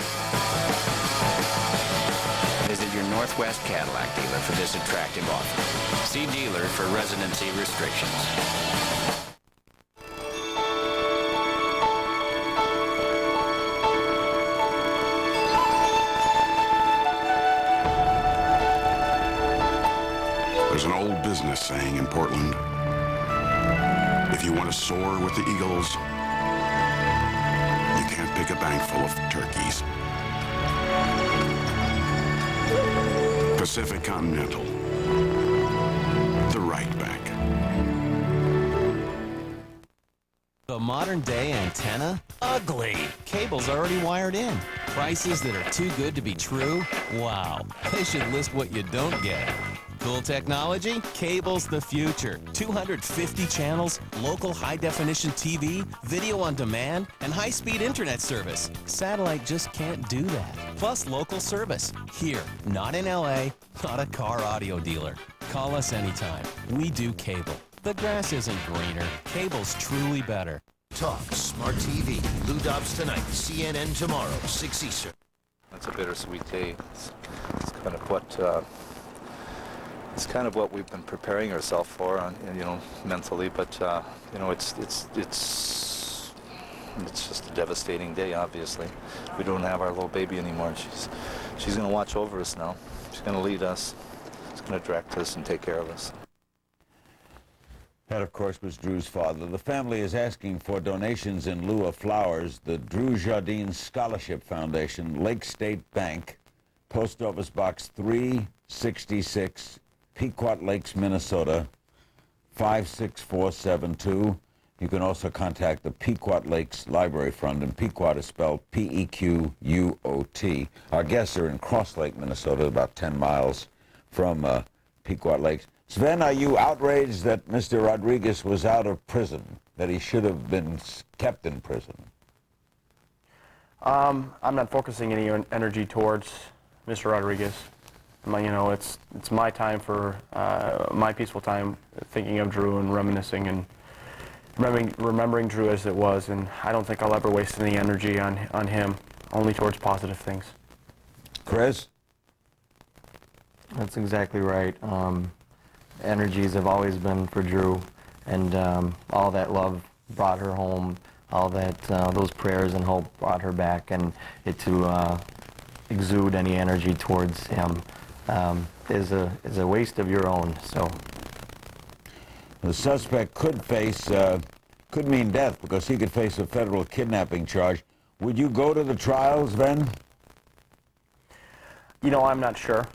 Visit your Northwest Cadillac dealer for this attractive offer. See dealer for residency restrictions. There's an old business saying in Portland, if you want to soar with the eagles, you can't pick a bank full of turkeys. Pacific Continental, the right bank. The modern day antenna? Ugly. Cable's already wired in. Prices that are too good to be true? Wow. They should list what you don't get. Cool technology? Cable's the future. 250 channels, local high-definition TV, video on demand, and high-speed internet service. Satellite just can't do that. Plus local service. Here, not in LA, not a car audio dealer. Call us anytime. We do cable. The grass isn't greener. Cable's truly better. Talk, Smart TV, Lou Dobbs tonight, CNN tomorrow, 6 Eastern. It's a bittersweet day. It's kind of what... It's kind of what we've been preparing ourselves for, you know, mentally. But you know, it's just a devastating day. Obviously, we don't have our little baby anymore. She's going to watch over us now. She's going to lead us. She's going to direct us and take care of us. That, of course, was Drew's father. The family is asking for donations in lieu of flowers. The Drew Jardine Scholarship Foundation, Lake State Bank, Post Office Box 366. Pequot Lakes, Minnesota, 56472. You can also contact the Pequot Lakes Library Fund, and Pequot is spelled P-E-Q-U-O-T. Our guests are in Cross Lake, Minnesota, about 10 miles from Pequot Lakes. Sven, are you outraged that Mr. Rodriguez was out of prison, that he should have been kept in prison? I'm not focusing any energy towards Mr. Rodriguez. It's my time for my peaceful time, thinking of Drew and reminiscing and remembering Drew as it was. And I don't think I'll ever waste any energy on him, only towards positive things. Chris? That's exactly right. Energies have always been for Drew, and all that love brought her home. All that those prayers and hope brought her back, and to exude any energy towards him is a waste of your own. So the suspect could mean death, because he could face a federal kidnapping charge. Would you go to the trials, Sven? I'm not sure.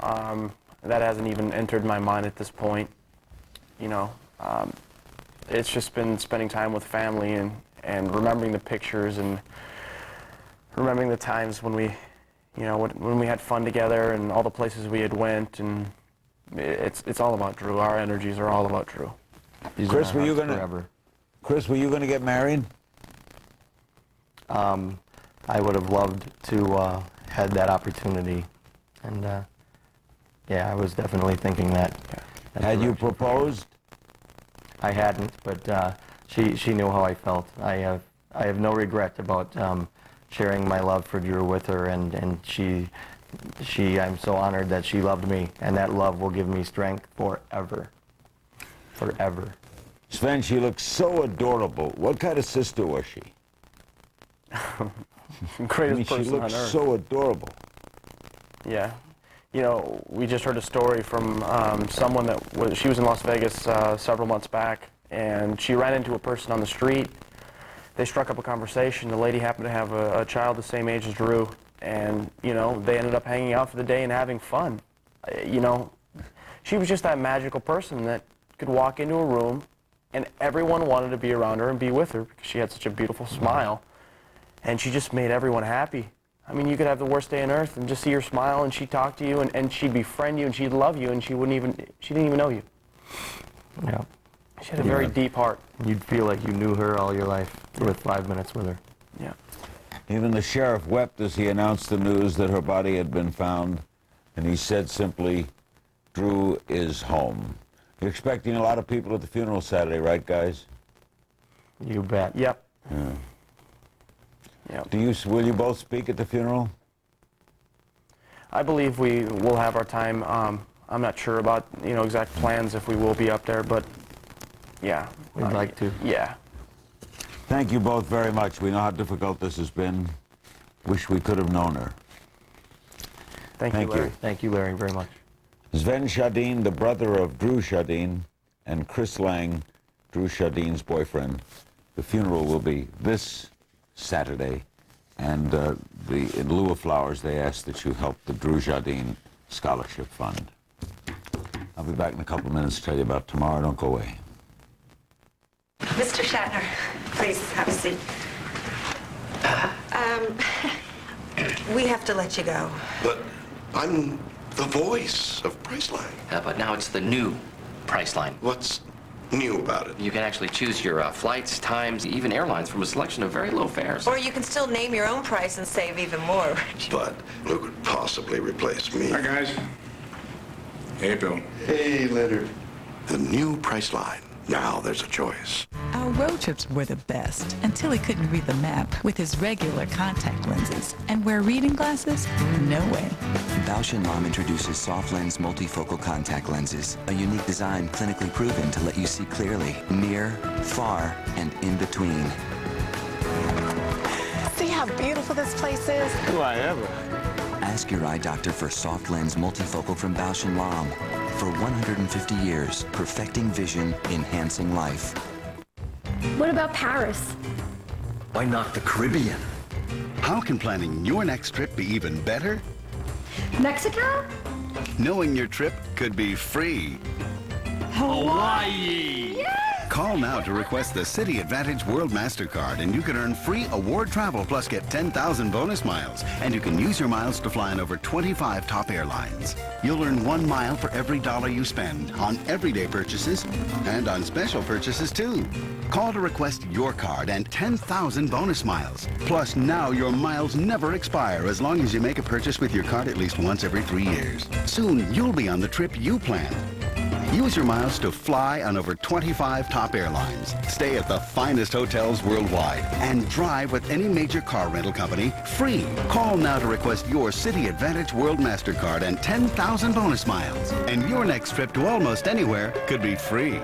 That hasn't even entered my mind at this point. It's just been spending time with family and remembering the pictures and remembering the times when we, when we had fun together and all the places we had went, and it's all about Drew. Our energies are all about Drew. Chris, were you gonna get married? I would have loved to had that opportunity, and yeah, I was definitely thinking that. Had you proposed? I hadn't, but she knew how I felt. I have no regret about sharing my love for Drew with her, and I'm so honored that she loved me, and that love will give me strength forever. Forever. Sven, she looks so adorable. What kind of sister was she? Greatest person she looks on earth. So adorable. Yeah. We just heard a story from someone that she was in Las Vegas several months back, and she ran into a person on the street. They struck up a conversation. The lady happened to have a child the same age as Drew, and, they ended up hanging out for the day and having fun. She was just that magical person that could walk into a room, and everyone wanted to be around her and be with her because she had such a beautiful smile, and she just made everyone happy. I mean, you could have the worst day on earth and just see her smile, and she'd talk to you, and she'd befriend you, and she'd love you, and she didn't even know you. Yeah. She had a very deep heart. You'd feel like you knew her all your life with 5 minutes with her. Yeah. Even the sheriff wept as he announced the news that her body had been found, and he said simply, "Drew is home." You're expecting a lot of people at the funeral Saturday, right, guys? You bet. Yep. Yeah. Yep. Will you both speak at the funeral? I believe we will have our time. I'm not sure about exact plans if we will be up there, but yeah. We'd like to. Yeah. Thank you both very much. We know how difficult this has been. Wish we could have known her. Thank you, Larry. Thank you, Larry, very much. Sven Shadeen, the brother of Drew Shadeen, and Chris Lang, Drew Shadeen's boyfriend. The funeral will be this Saturday, and in lieu of flowers, they ask that you help the Drew Shadeen Scholarship Fund. I'll be back in a couple of minutes to tell you about tomorrow. Don't go away. Mr. Shatner, please have a seat. We have to let you go. But I'm the voice of Priceline. But now it's the new Priceline. What's new about it? You can actually choose your flights, times, even airlines from a selection of very low fares. Or you can still name your own price and save even more. But who could possibly replace me? Hi, guys. Hey, Bill. Hey, Leonard. The new Priceline. Now there's a choice. Our road trips were the best until he couldn't read the map with his regular contact lenses. And wear reading glasses? No way. Bausch & Lomb introduces soft lens multifocal contact lenses, a unique design clinically proven to let you see clearly, near, far, and in between. See how beautiful this place is? Do I ever? Ask your eye doctor for soft lens multifocal from Bausch & Lomb. For 150 years, perfecting vision, enhancing life. What about Paris? Why not the Caribbean? How can planning your next trip be even better? Mexico? Knowing your trip could be free. Hawaii! Yes! Call now to request the City Advantage World MasterCard, and you can earn free award travel plus get 10,000 bonus miles. And you can use your miles to fly on over 25 top airlines. You'll earn 1 mile for every dollar you spend on everyday purchases and on special purchases too. Call to request your card and 10,000 bonus miles. Plus now your miles never expire as long as you make a purchase with your card at least once every 3 years. Soon you'll be on the trip you planned. Use your miles to fly on over 25 top airlines, stay at the finest hotels worldwide, and drive with any major car rental company free. Call now to request your City Advantage World MasterCard and 10,000 bonus miles. And your next trip to almost anywhere could be free.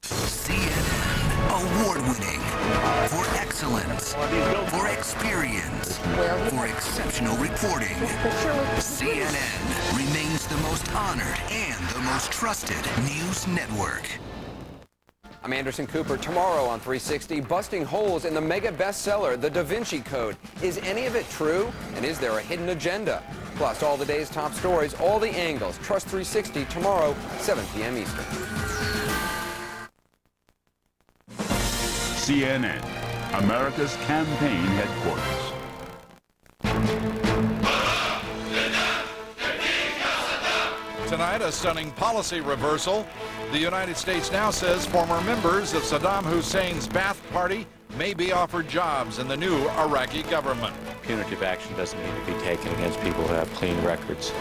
CNN, award-winning for excellence, for experience, for exceptional reporting. CNN remains the most honored and the most trusted news network. I'm Anderson Cooper. Tomorrow on 360, busting holes in the mega bestseller, The Da Vinci Code. Is any of it true? And is there a hidden agenda? Plus, all the day's top stories, all the angles. Trust 360 tomorrow, 7 p.m. Eastern. CNN, America's campaign headquarters. Tonight, a stunning policy reversal. The United States now says former members of Saddam Hussein's Ba'ath Party may be offered jobs in the new Iraqi government. Punitive action doesn't need to be taken against people who have clean records.